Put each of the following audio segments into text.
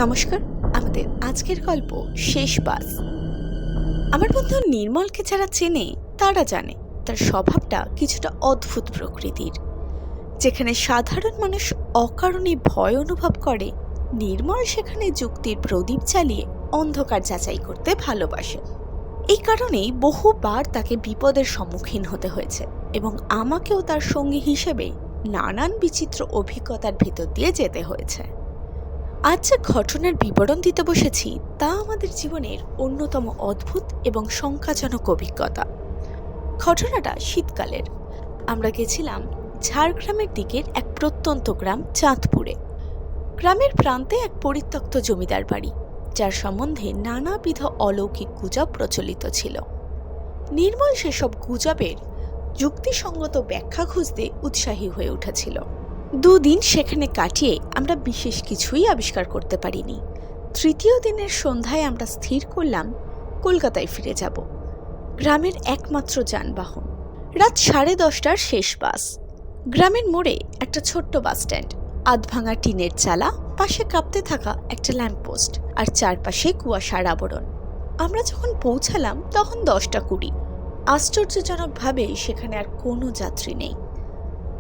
নমস্কার। আমাদের আজকের গল্প শেষ বাস। আমার বন্ধু নির্মলকে যারা চেনে তারা জানে তার স্বভাবটা কিছুটা অদ্ভুত প্রকৃতির। যেখানে সাধারণ মানুষ অকারণে ভয় অনুভব করে, নির্মল সেখানে যুক্তির প্রদীপ চালিয়ে অন্ধকার যাচাই করতে ভালোবাসে। এই কারণেই বহুবার তাকে বিপদের সম্মুখীন হতে হয়েছে এবং আমাকেও তার সঙ্গী হিসেবে নানান বিচিত্র অভিজ্ঞতার ভেতর দিয়ে যেতে হয়েছে। আজ যে ঘটনার বিবরণ দিতে বসেছি তা আমাদের জীবনের অন্যতম অদ্ভুত এবং শঙ্কাজনক অভিজ্ঞতা। ঘটনাটা শীতকালের। আমরা গেছিলাম ঝাড়গ্রামের দিকের এক প্রত্যন্ত গ্রাম চাঁদপুরে। গ্রামের প্রান্তে এক পরিত্যক্ত জমিদার বাড়ি, যার সম্বন্ধে নানাবিধ অলৌকিক গুজব প্রচলিত ছিল। নির্মল সেসব গুজবের যুক্তিসঙ্গত ব্যাখ্যা খুঁজতে উৎসাহী হয়ে উঠেছিল। দুদিন সেখানে কাটিয়ে আমরা বিশেষ কিছুই আবিষ্কার করতে পারিনি। তৃতীয় দিনের সন্ধ্যায় আমরা স্থির করলাম কলকাতায় ফিরে যাব। গ্রামের একমাত্র যানবাহন, রাত 10:30টার শেষ বাস। গ্রামের মোড়ে একটা ছোট্ট বাস স্ট্যান্ড, আধভাঙা টিনের চালা, পাশে কাঁপতে থাকা একটা ল্যাম্পপোস্ট আর চারপাশে কুয়াশার আবরণ। আমরা যখন পৌঁছালাম তখন 10টা 20। আশ্চর্যজনকভাবে সেখানে আর কোনো যাত্রী নেই।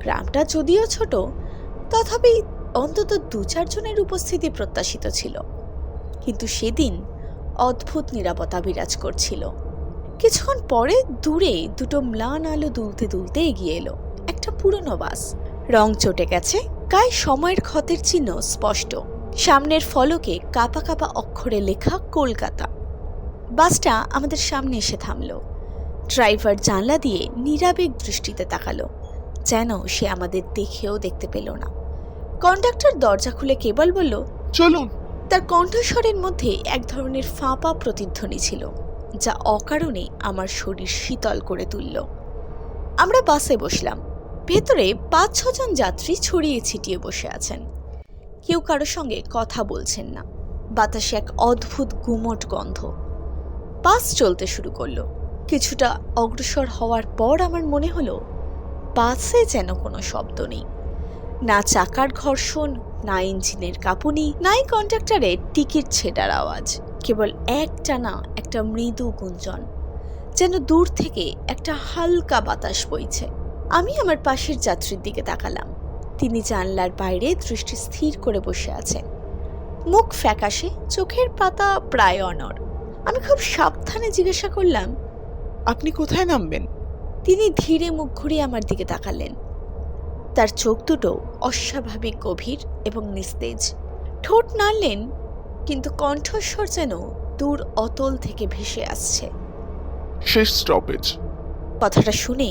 গ্রামটা যদিও ছোট, তথাপি অন্তত 2-4 জনের উপস্থিতি প্রত্যাশিত ছিল। কিন্তু সেদিন অদ্ভুত নীরবতা বিরাজ করছিল। কিছুক্ষণ পরে দূরে দুটো ম্লান আলো দুলতে দুলতে এগিয়ে এলো। একটা পুরনো বাস, রং চটে গেছে, গায়ে সময়ের ক্ষতের চিহ্ন স্পষ্ট। সামনের ফলকে কাপা কাপা অক্ষরে লেখা কলকাতা। বাসটা আমাদের সামনে এসে থামল। ড্রাইভার জানলা দিয়ে নিরাবেগ দৃষ্টিতে তাকালো, যেন সে আমাদের দেখেও দেখতে পেল না। কন্ডাক্টর দরজা খুলে কেবল বলল, চলুন। তার কণ্ঠস্বরের মধ্যে এক ধরনের ফাঁপা প্রতিধ্বনি ছিল, যা অকারণে আমার শরীর শীতল করে তুলল। আমরা বাসে বসলাম। ভেতরে 5-6 জন যাত্রী ছড়িয়ে ছিটিয়ে বসে আছেন। কেউ কারো সঙ্গে কথা বলছেন না। বাতাসে এক অদ্ভুত গুমোট গন্ধ। বাস চলতে শুরু করলো। কিছুটা অগ্রসর হওয়ার পর আমার মনে হলো বাসে যেন কোনো শব্দ নেই। না চাকার ঘর্ষণ, না ইঞ্জিনের কাঁপুনি, নাই কন্ডাক্টরের টিকিট ছেঁড়ার আওয়াজ। কেবল একটানা একটা মৃদু গুঞ্জন, যেন দূর থেকে একটা হালকা বাতাস বইছে। আমি আমার পাশের যাত্রীর দিকে তাকালাম। তিনি জানলার বাইরে দৃষ্টি স্থির করে বসে আছেন, মুখ ফ্যাকাশে, চোখের পাতা প্রায় অনড়। আমি খুব সাবধানে জিজ্ঞাসা করলাম, আপনি কোথায় নামবেন? তিনি ধীরে মুখ ঘুরিয়ে আমার দিকে তাকালেন। তার চোখ দুটো অস্বাভাবিক গভীর এবং নিস্তেজ। ঠোঁট নাড়লেন, কিন্তু কণ্ঠস্বর যেন দূর অতল থেকে ভেসে আসছে। শেষ স্টপেজ। কথাটা শুনে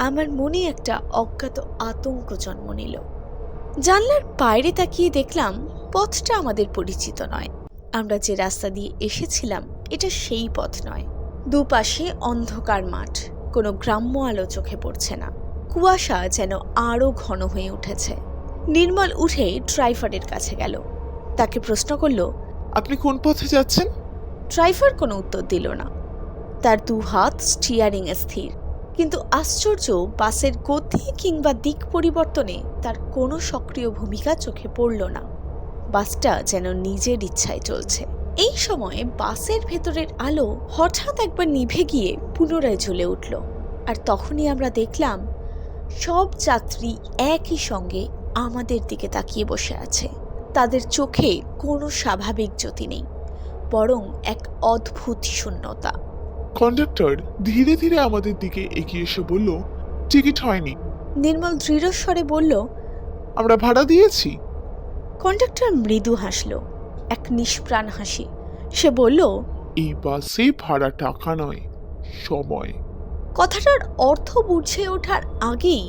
আমার মনে একটা অজ্ঞাত আতঙ্ক জন্ম নিল। জানলার বাইরে তাকিয়ে দেখলাম পথটা আমাদের পরিচিত নয়। আমরা যে রাস্তা দিয়ে এসেছিলাম এটা সেই পথ নয়। দুপাশে অন্ধকার মাঠ, কোনো গ্রাম্য আলো চোখে পড়ছে না। কুয়াশা যেন আরও ঘন হয়ে উঠেছে। নির্মল উঠে ড্রাইভারের কাছে গেল। তাকে প্রশ্ন করল, আপনি কোন পথে যাচ্ছেন? ড্রাইভার কোনো উত্তর দিল না। তার 2 হাত স্টিয়ারিংয়ে স্থির, কিন্তু আশ্চর্য, বাসের গতি কিংবা দিক পরিবর্তনে তার কোনো সক্রিয় ভূমিকা চোখে পড়ল না। বাসটা যেন নিজের ইচ্ছায় চলছে। এই সময়ে বাসের ভেতরের আলো হঠাৎ একবার নিভে গিয়ে পুনরায় জ্বলে উঠল। আর তখনই আমরা দেখলাম সব যাত্রী একই সঙ্গে আমাদের দিকে তাকিয়ে বসে আছে। তাদের চোখে কোনো স্বাভাবিক জ্যোতি নেই, বরং এক অদ্ভুত শূন্যতা। কন্ডাক্টর ধীরে ধীরে আমাদের দিকে এগিয়ে এসে বলল, টিকিট হয়নি। নির্মল দৃঢ়স্বরে বলল, আমরা ভাড়া দিয়েছি। কন্ডাক্টর মৃদু হাসল, এক নিষ্প্রাণ হাসি। সে বলল, এই বাসে ভাড়া টাকা নয়, সময়। কথাটার অর্থ বুঝে ওঠার আগেই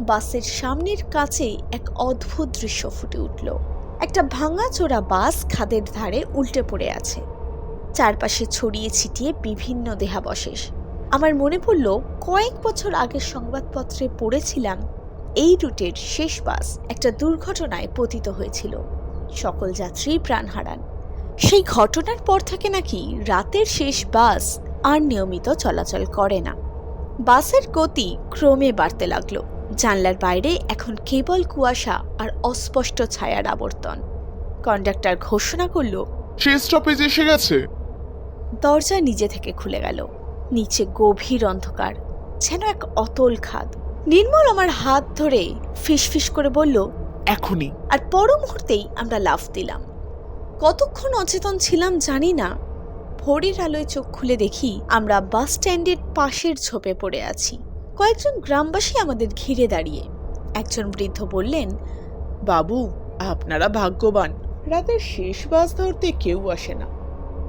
বাসের সামনের কাছে এক অদ্ভুত দৃশ্য ফুটে উঠল। একটা ভাঙাচোরা বাস খাদের ধারে উল্টে পড়ে আছে। চারপাশে ছড়িয়ে ছিটিয়ে বিভিন্ন দেহাবশেষ। আমার মনে পড়ল কয়েক বছর আগের সংবাদপত্রে পড়েছিলাম এই রুটের শেষ বাস একটা দুর্ঘটনায় পতিত হয়েছিল। সকল যাত্রী প্রাণ হারান। সেই ঘটনার পর থেকে নাকি রাতের শেষ বাস আর নিয়মিত চলাচল করে না। বাসের গতি ক্রমে বাড়তে লাগলো। জানলার বাইরে এখন কেবল কুয়াশা আর অস্পষ্ট ছায়ার আবর্তন। কন্ডাক্টর ঘোষণা করলো, সে স্টপেজ এসে গেছে। দরজা নিজে থেকে খুলে গেল। নিচে গভীর অন্ধকার, যেন এক অতল খাদ। নির্মল আমার হাত ধরে ফিসফিস করে বলল, এখনই। আর পর মুহূর্তেই আমরা লাফ দিলাম। কতক্ষণ অচেতন ছিলাম জানি না। ভোরের আলোয় চোখ খুলে দেখি আমরা বাস স্ট্যান্ডের পাশের ঝোপে পড়ে আছি। কয়েকজন গ্রামবাসী আমাদের ঘিরে দাঁড়িয়ে। একজন বৃদ্ধ বললেন, বাবু, আপনারা ভাগ্যবান, রাতের শেষ বাস ধরতে কেউ আসে না।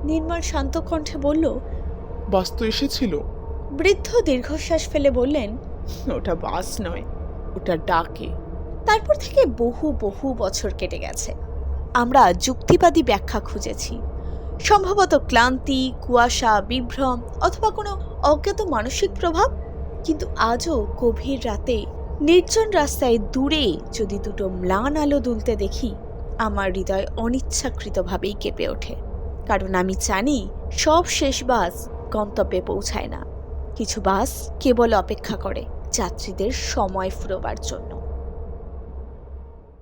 নির্মল শান্ত কণ্ঠে বলল। বাস তো এসেছিল। বৃদ্ধ দীর্ঘশ্বাস ফেলে বললেন, ওটা বাস নয়, ওটা ডাকে। তারপর থেকে বহু বহু বছর কেটে গেছে। আমরা যুক্তিবাদী ব্যাখ্যা খুঁজেছি, সম্ভবত ক্লান্তি, কুয়াশা, বিভ্রম অথবা কোনো অজ্ঞাত মানসিক প্রভাব। কিন্তু আজও গভীর রাতে নির্জন রাস্তায় দূরে যদি দুটো ম্লান আলো দুলতে দেখি, আমার হৃদয় অনিচ্ছাকৃতভাবেই কেঁপে ওঠে। কারণ আমি জানি সব শেষ বাস গন্তব্যে পৌঁছায় না। কিছু বাস কেবল অপেক্ষা করে যাত্রীদের সময় ফুরোবার জন্য।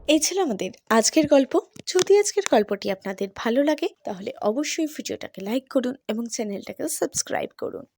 এই ছিল আমাদের আজকের গল্প। যদি আজকের গল্পটি আপনাদের ভালো লাগে তাহলে অবশ্যই ভিডিওটাকে লাইক করুন এবং চ্যানেলটাকে সাবস্ক্রাইব করুন।